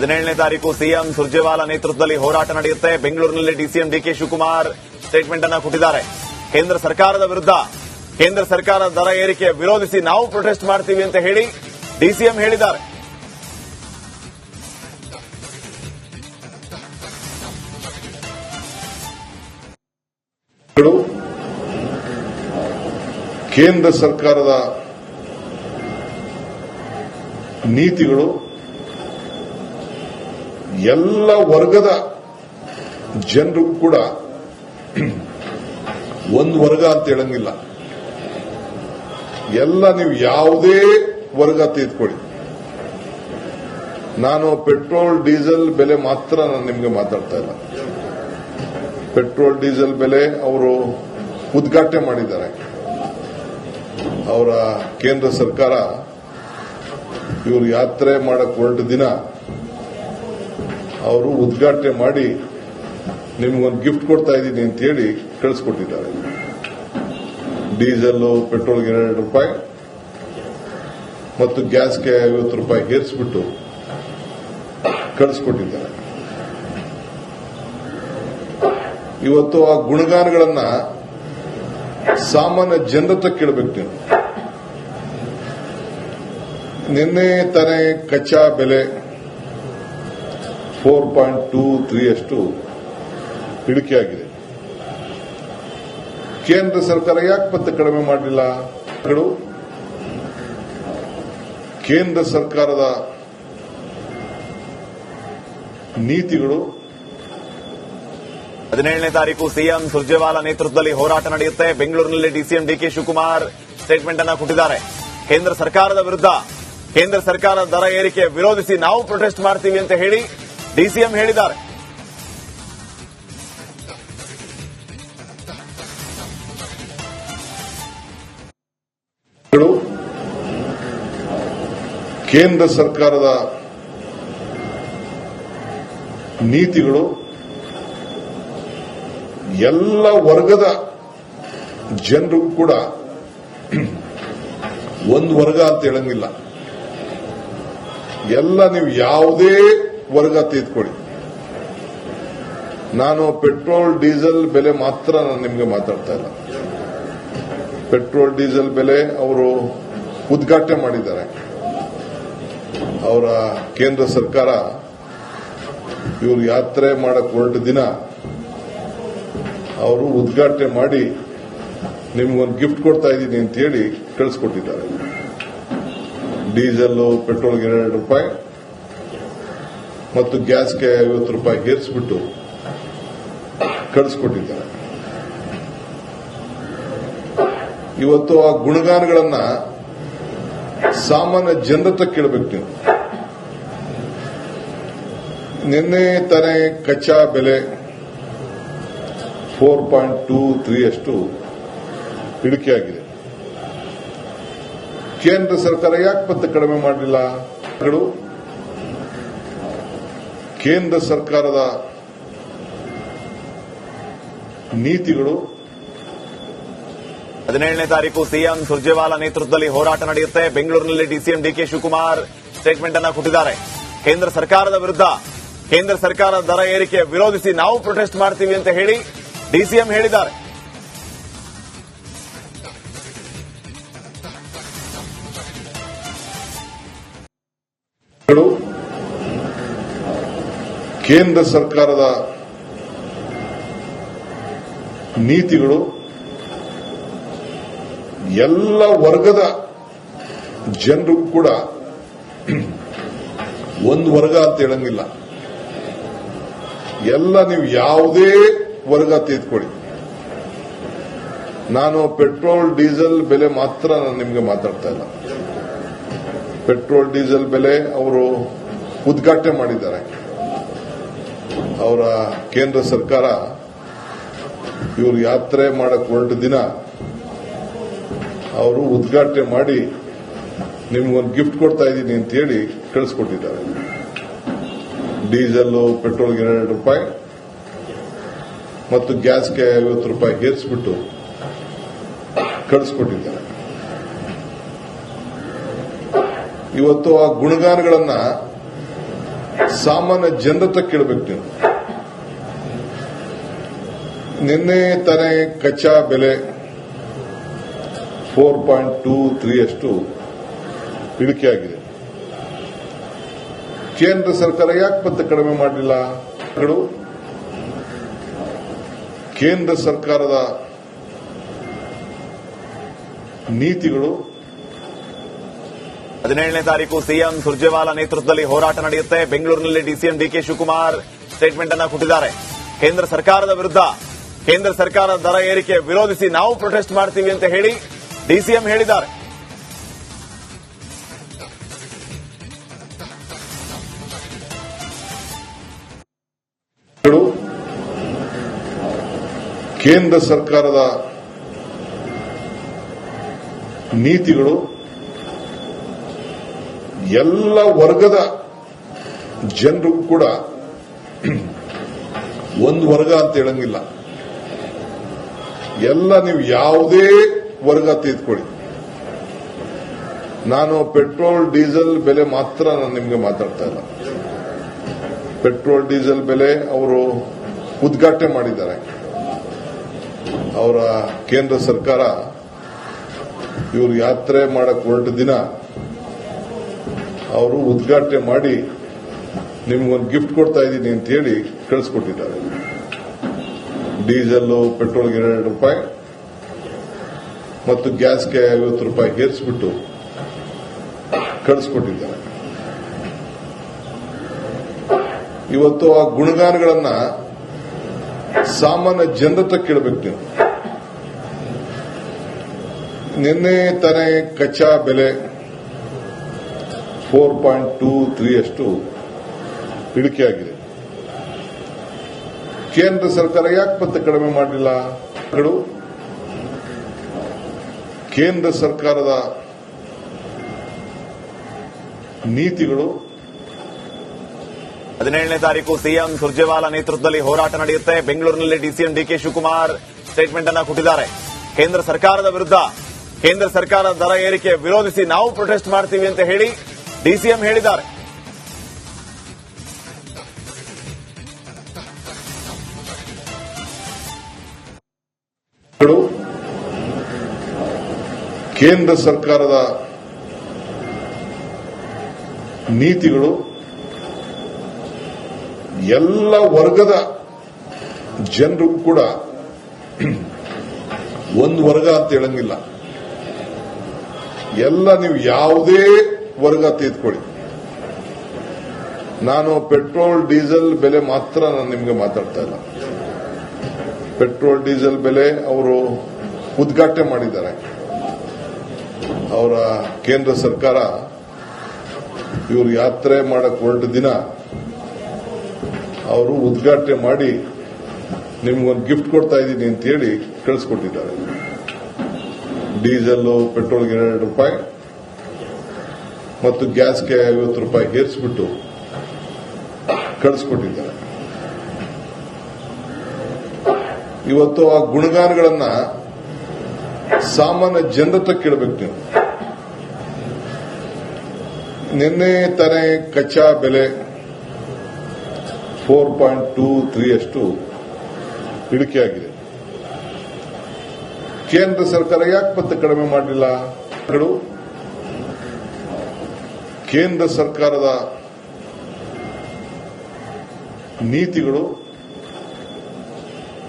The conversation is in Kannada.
17ನೇ ತಾರೀಕು ಸಿಎಂ ಸುರ್ಜೇವಾಲಾ ನೇತೃತ್ವದಲ್ಲಿ ಹೋರಾಟ ನಡೆಯುತ್ತೆ. ಬೆಂಗಳೂರಿನಲ್ಲಿ ಡಿಸಿಎಂ ಡಿಕೆ ಶಿವಕುಮಾರ್ ಸ್ಟೇಟ್ಮೆಂಟ್ ಅನ್ನು ಕೊಟ್ಟಿದ್ದಾರೆ. ಕೇಂದ್ರ ಸರ್ಕಾರದ ವಿರುದ್ಧ, ಕೇಂದ್ರ ಸರ್ಕಾರದ ದರ ಏರಿಕೆ ವಿರೋಧಿಸಿ ನಾವು ಪ್ರೊಟೆಸ್ಟ್ ಮಾಡ್ತೀವಿ ಅಂತ ಹೇಳಿ ಡಿಸಿಎಂ ಹೇಳಿದ್ದಾರೆ. ಕೇಂದ್ರ ಸರ್ಕಾರದ ನೀತಿಗಳು ಎಲ್ಲ ವರ್ಗದ ಜನರಿಗೂ ಕೂಡ ಒಂದು ವರ್ಗ ಅಂತ ಹೇಳಂಗಿಲ್ಲ. ಎಲ್ಲ ನೀವು ಯಾವುದೇ ವರ್ಗ ತೆಗೆದುಕೊಳ್ಳಿ. ನಾನು ಪೆಟ್ರೋಲ್ ಡೀಸೆಲ್ ಬೆಲೆ ಮಾತ್ರ ನಾನು ನಿಮಗೆ ಮಾತಾಡ್ತಾ ಇಲ್ಲ. ಪೆಟ್ರೋಲ್ ಡೀಸೆಲ್ ಬೆಲೆ ಅವರು ಉದ್ಘಾಟನೆ ಮಾಡಿದ್ದಾರೆ. ಅವರ ಕೇಂದ್ರ ಸರ್ಕಾರ ಇವರು ಯಾತ್ರೆ ಮಾಡಕ್ಕೆ ಹೊರಟ ದಿನ ಅವರು ಉದ್ಘಾಟನೆ ಮಾಡಿ ನಿಮಗೊಂದು ಗಿಫ್ಟ್ ಕೊಡ್ತಾ ಇದ್ದೀನಿ ಅಂತ ಹೇಳಿ ಕಳಿಸ್ಕೊಟ್ಟಿದ್ದಾರೆ. ಡೀಸೆಲ್ ಪೆಟ್ರೋಲ್ಗೆ 2 ರೂಪಾಯಿ ಮತ್ತು ಗ್ಯಾಸ್ಗೆ 50 ರೂಪಾಯಿ ಏರಿಸಿಬಿಟ್ಟು ಕಳಿಸ್ಕೊಟ್ಟಿದ್ದಾರೆ. ಇವತ್ತು ಆ ಗುಣಗಾನಗಳನ್ನ ಸಾಮಾನ್ಯ ಜನರ ಕೇಳಬೇಕು ನೀವು. ನಿನ್ನೆ ತಾನೇ ಕಚ್ಚಾ ಬೆಲೆ 4.23 ಅಷ್ಟು ಇಳಿಕೆಯಾಗಿದೆ. ಕೇಂದ್ರ ಸರ್ಕಾರ ಯಾಕೆ ಮತ್ತೆ ಕಡಿಮೆ ಮಾಡಲಿಲ್ಲ? ಕೇಂದ್ರ ಸರ್ಕಾರದ ನೀತಿಗಳು 17ನೇ ತಾರೀಕು ಸಿಎಂ ಸುರ್ಜೇವಾಲಾ ನೇತೃತ್ವದಲ್ಲಿ ಹೋರಾಟ ನಡೆಯುತ್ತೆ. ಬೆಂಗಳೂರಿನಲ್ಲಿ ಡಿಸಿಎಂ ಡಿಕೆ ಶಿವಕುಮಾರ್ ಸ್ಟೇಟ್ಮೆಂಟ್ ಅನ್ನು ಕೊಟ್ಟಿದ್ದಾರೆ. ಕೇಂದ್ರ ಸರ್ಕಾರದ ವಿರುದ್ಧ, ಕೇಂದ್ರ ಸರ್ಕಾರದ ದರ ಏರಿಕೆ ವಿರೋಧಿಸಿ ನಾವು ಪ್ರೊಟೆಸ್ಟ್ ಮಾಡ್ತೀವಿ ಅಂತ ಹೇಳಿ ಡಿಸಿಎಂ ಹೇಳಿದ್ದಾರೆ. ಕೇಂದ್ರ ಸರ್ಕಾರದ ನೀತಿಗಳು ಎಲ್ಲ ವರ್ಗದ ಜನರಿಗೂ ಕೂಡ ಒಂದು ವರ್ಗ ಅಂತ ಹೇಳಂಗಿಲ್ಲ. ಎಲ್ಲ ನೀವು ಯಾವುದೇ ವರ್ಗ ತೆಗೆದುಕೊಳ್ಳಿ. ನಾನು ಪೆಟ್ರೋಲ್ ಡೀಸೆಲ್ ಬೆಲೆ ಮಾತ್ರ ನಾನು ನಿಮಗೆ ಮಾತಾಡ್ತಾ ಇಲ್ಲ. ಪೆಟ್ರೋಲ್ ಡೀಸೆಲ್ ಬೆಲೆ ಅವರು ಉದ್ಘಾಟನೆ ಮಾಡಿದ್ದಾರೆ. ಅವರ ಕೇಂದ್ರ ಸರ್ಕಾರ ಇವರು ಯಾತ್ರೆ ಮಾಡಕ್ಕೆ ಹೊರಟ ದಿನ ಅವರು ಉದ್ಘಾಟನೆ ಮಾಡಿ ನಿಮಗೊಂದು ಗಿಫ್ಟ್ ಕೊಡ್ತಾ ಇದ್ದೀನಿ ಅಂತ ಹೇಳಿ ಕಳಿಸ್ಕೊಟ್ಟಿದ್ದಾರೆ. ಡೀಸೆಲ್ ಪೆಟ್ರೋಲ್ಗೆ 2 ರೂಪಾಯಿ ಮತ್ತು ಗ್ಯಾಸ್ಗೆ 50 ರೂಪಾಯಿ ಏರಿಸಿಬಿಟ್ಟು ಕಳಿಸ್ಕೊಟ್ಟಿದ್ದಾರೆ. ಇವತ್ತು ಆ ಗುಣಗಾನಗಳನ್ನ ಸಾಮಾನ್ಯ ಜನರ ಕೇಳಬೇಕು ನೀವು. ನಿನ್ನೆ ತಾನೇ ಕಚ್ಚಾ ಬೆಲೆ 4.23 ಅಷ್ಟು ಇಳಿಕೆಯಾಗಿದೆ. ಕೇಂದ್ರ ಸರ್ಕಾರ ಯಾಕೆ ಮತ್ತೆ ಕಡಿಮೆ ಮಾಡಲಿಲ್ಲ? ಕೇಂದ್ರ ಸರ್ಕಾರದ ನೀತಿಗಳು 17ನೇ ತಾರೀಕು ಸಿಎಂ ಸುರ್ಜೇವಾಲಾ ನೇತೃತ್ವದಲ್ಲಿ ಹೋರಾಟ ನಡೆಯುತ್ತೆ. ಬೆಂಗಳೂರಿನಲ್ಲಿ ಡಿಸಿಎಂ ಡಿಕೆ ಶಿವಕುಮಾರ್ ಸ್ಟೇಟ್ಮೆಂಟ್ ಅನ್ನು ಕೊಟ್ಟಿದ್ದಾರೆ. ಕೇಂದ್ರ ಸರ್ಕಾರದ ವಿರುದ್ಧ, ಕೇಂದ್ರ ಸರ್ಕಾರದ ದರ ಏರಿಕೆ ವಿರೋಧಿಸಿ ನಾವು ಪ್ರೊಟೆಸ್ಟ್ ಮಾಡ್ತೀವಿ ಅಂತ ಹೇಳಿ ಡಿಸಿಎಂ ಹೇಳಿದ್ದಾರೆ. ಕೇಂದ್ರ ಸರ್ಕಾರದ ನೀತಿಗಳು ಎಲ್ಲ ವರ್ಗದ ಜನರಿಗೂ ಕೂಡ ಒಂದು ವರ್ಗ ಅಂತ ಹೇಳಂಗಿಲ್ಲ. ಎಲ್ಲ ನೀವು ಯಾವುದೇ ವರ್ಗ ತೆಗೆದುಕೊಳ್ಳಿ. ನಾನು ಪೆಟ್ರೋಲ್ ಡೀಸೆಲ್ ಬೆಲೆ ಮಾತ್ರ ನಾನು ನಿಮಗೆ ಮಾತಾಡ್ತಾ ಇಲ್ಲ. ಪೆಟ್ರೋಲ್ ಡೀಸೆಲ್ ಬೆಲೆ ಅವರು ಉದ್ಘಾಟನೆ ಮಾಡಿದ್ದಾರೆ. ಅವರ ಕೇಂದ್ರ ಸರ್ಕಾರ ಇವರು ಯಾತ್ರೆ ಮಾಡಕ್ಕೆ ಹೊರಟ ದಿನ ಅವರು ಉದ್ಘಾಟನೆ ಮಾಡಿ ನಿಮಗೊಂದು ಗಿಫ್ಟ್ ಕೊಡ್ತಾ ಇದ್ದೀನಿ ಅಂತ ಹೇಳಿ ಕಳಿಸ್ಕೊಟ್ಟಿದ್ದಾರೆ. ಡೀಸೆಲ್ ಪೆಟ್ರೋಲ್ಗೆ 2 ರೂಪಾಯಿ ಮತ್ತು ಗ್ಯಾಸ್ಗೆ 50 ರೂಪಾಯಿ ಏರಿಸಿಬಿಟ್ಟು ಕಳಿಸ್ಕೊಟ್ಟಿದ್ದಾರೆ. ಇವತ್ತು ಆ ಗುಣಗಾನಗಳನ್ನ ಸಾಮಾನ್ಯ ಜನರ ಕೇಳಬೇಕು ನೀವು. ನಿನ್ನೆ ತಾನೇ ಕಚ್ಚಾ ಬೆಲೆ 4.23 ಅಷ್ಟು ಇಳಿಕೆಯಾಗಿದೆ. ಕೇಂದ್ರ ಸರ್ಕಾರ ಯಾಕೆ ಮತ್ತೆ ಕಡಿಮೆ ಮಾಡಲಿಲ್ಲ? ಕೇಂದ್ರ ಸರ್ಕಾರದ ನೀತಿಗಳು 17ನೇ ತಾರೀಕು ಸಿಎಂ ಸುರ್ಜೇವಾಲಾ ನೇತೃತ್ವದಲ್ಲಿ ಹೋರಾಟ ನಡೆಯುತ್ತೆ. ಬೆಂಗಳೂರಿನಲ್ಲಿ ಡಿಸಿಎಂ ಡಿಕೆ ಶಿವಕುಮಾರ್ ಸ್ಟೇಟ್ಮೆಂಟ್ ಅನ್ನು ಕೊಟ್ಟಿದ್ದಾರೆ. ಕೇಂದ್ರ ಸರ್ಕಾರದ ವಿರುದ್ಧ, ಕೇಂದ್ರ ಸರ್ಕಾರದ ದರ ಏರಿಕೆ ವಿರೋಧಿಸಿ ನಾವು ಪ್ರೊಟೆಸ್ಟ್ ಮಾಡ್ತೀವಿ ಅಂತ ಹೇಳಿ ಡಿಸಿಎಂ ಹೇಳಿದ್ದಾರೆ. ಕೇಂದ್ರ ಸರ್ಕಾರದ ನೀತಿಗಳು ಎಲ್ಲ ವರ್ಗದ ಜನರಿಗೂ ಕೂಡ ಒಂದು ವರ್ಗ ಅಂತ ಹೇಳಂಗಿಲ್ಲ. ಎಲ್ಲ ನೀವು ಯಾವುದೇ ವರ್ಗ ತೆಗೆದುಕೊಳ್ಳಿ. ನಾನು ಪೆಟ್ರೋಲ್ ಡೀಸೆಲ್ ಬೆಲೆ ಮಾತ್ರ ನಾನು ನಿಮಗೆ ಮಾತಾಡ್ತಾ ಇಲ್ಲ. ಪೆಟ್ರೋಲ್ ಡೀಸೆಲ್ ಬೆಲೆ ಅವರು ಉದ್ಘಾಟನೆ ಮಾಡಿದ್ದಾರೆ. ಅವರ ಕೇಂದ್ರ ಸರ್ಕಾರ ಇವರು ಯಾತ್ರೆ ಮಾಡಕ್ ಹೊರಟ ದಿನ ಅವರು ಉದ್ಘಾಟನೆ ಮಾಡಿ ನಿಮ್ಗೊಂದು ಗಿಫ್ಟ್ ಕೊಡ್ತಾ ಇದ್ದೀನಿ ಅಂತ ಹೇಳಿ ಕಳಿಸ್ಕೊಟ್ಟಿದ್ದಾರೆ. ಡೀಸೆಲ್ ಪೆಟ್ರೋಲ್ಗೆ 2 ರೂಪಾಯಿ ಮತ್ತು ಗ್ಯಾಸ್ಗೆ 50 ರೂಪಾಯಿ ಏರಿಸಿಬಿಟ್ಟು ಕಳಿಸ್ಕೊಟ್ಟಿದ್ದಾರೆ. ಇವತ್ತು ಆ ಗುಣಗಾನಗಳನ್ನ ಸಾಮಾನ್ಯ ಜನರ ಕೇಳಬೇಕು ನೀವು. ನಿನ್ನೆ ತಾನೇ ಕಚ್ಚಾ ಬೆಲೆ 4.23 ಅಷ್ಟು ಇಳಿಕೆಯಾಗಿದೆ. ಕೇಂದ್ರ ಸರ್ಕಾರ ಯಾಕೆ ಮತ್ತೆ ಕಡಿಮೆ ಮಾಡಲಿಲ್ಲ? ಕೇಂದ್ರ ಸರ್ಕಾರದ ನೀತಿಗಳು 17ನೇ ತಾರೀಕು ಸಿಎಂ ಸುರ್ಜೇವಾಲಾ ನೇತೃತ್ವದಲ್ಲಿ ಹೋರಾಟ ನಡೆಯುತ್ತೆ. ಬೆಂಗಳೂರಿನಲ್ಲಿ ಡಿಸಿಎಂ ಡಿಕೆ ಶಿವಕುಮಾರ್ ಸ್ಟೇಟ್ಮೆಂಟ್ ಅನ್ನು ಕೊಟ್ಟಿದ್ದಾರೆ. ಕೇಂದ್ರ ಸರ್ಕಾರದ ವಿರುದ್ಧ, ಕೇಂದ್ರ ಸರ್ಕಾರದ ದರ ಏರಿಕೆ ವಿರೋಧಿಸಿ ನಾವು ಪ್ರೊಟೆಸ್ಟ್ ಮಾಡ್ತೀವಿ ಅಂತ ಹೇಳಿ ಡಿಸಿಎಂ ಹೇಳಿದ್ದಾರೆ. ಕೇಂದ್ರ ಸರ್ಕಾರದ ನೀತಿಗಳು ಎಲ್ಲ ವರ್ಗದ ಜನರಿಗೂ ಕೂಡ ಒಂದು ವರ್ಗ ಅಂತ ಹೇಳಂಗಿಲ್ಲ. ಎಲ್ಲ ನೀವು ಯಾವುದೇ ವರ್ಗ ತೆಗೆದುಕೊಳ್ಳಿ. ನಾನು ಪೆಟ್ರೋಲ್ ಡೀಸೆಲ್ ಬೆಲೆ ಮಾತ್ರ ನಾನು ನಿಮಗೆ ಮಾತಾಡ್ತಾ ಇಲ್ಲ. ಪೆಟ್ರೋಲ್ ಡೀಸೆಲ್ ಬೆಲೆ ಅವರು ಉದ್ಘಾಟನೆ ಮಾಡಿದ್ದಾರೆ. ಅವರ ಕೇಂದ್ರ ಸರ್ಕಾರ ಇವರು ಯಾತ್ರೆ ಮಾಡಕ್ ಹೊರಟ ದಿನ ಅವರು ಉದ್ಘಾಟನೆ ಮಾಡಿ ನಿಮ್ಗೊಂದು ಗಿಫ್ಟ್ ಕೊಡ್ತಾ ಇದ್ದೀನಿ ಅಂತ ಹೇಳಿ ಕಳಿಸ್ಕೊಟ್ಟಿದ್ದಾರೆ. ಡೀಸೆಲ್ ಪೆಟ್ರೋಲ್ಗೆ 2 ರೂಪಾಯಿ ಮತ್ತು ಗ್ಯಾಸ್ಗೆ 50 ರೂಪಾಯಿ ಏರಿಸಿಬಿಟ್ಟು ಕಳಿಸ್ಕೊಟ್ಟಿದ್ದಾರೆ. ಇವತ್ತು ಆ ಗುಣಗಾನಗಳನ್ನ ಸಾಮಾನ್ಯ ಜನರ ಕೇಳಬೇಕು ನೀವು. ನಿನ್ನೆ ತಾನೇ ಕಚ್ಚಾ ಬೆಲೆ 4.23 ಅಷ್ಟು ಇಳಿಕೆಯಾಗಿದೆ. ಕೇಂದ್ರ ಸರ್ಕಾರ ಯಾಕೆ ಮತ್ತೆ ಕಡಿಮೆ ಮಾಡಲಿಲ್ಲ? ಕೇಂದ್ರ ಸರ್ಕಾರದ ನೀತಿಗಳು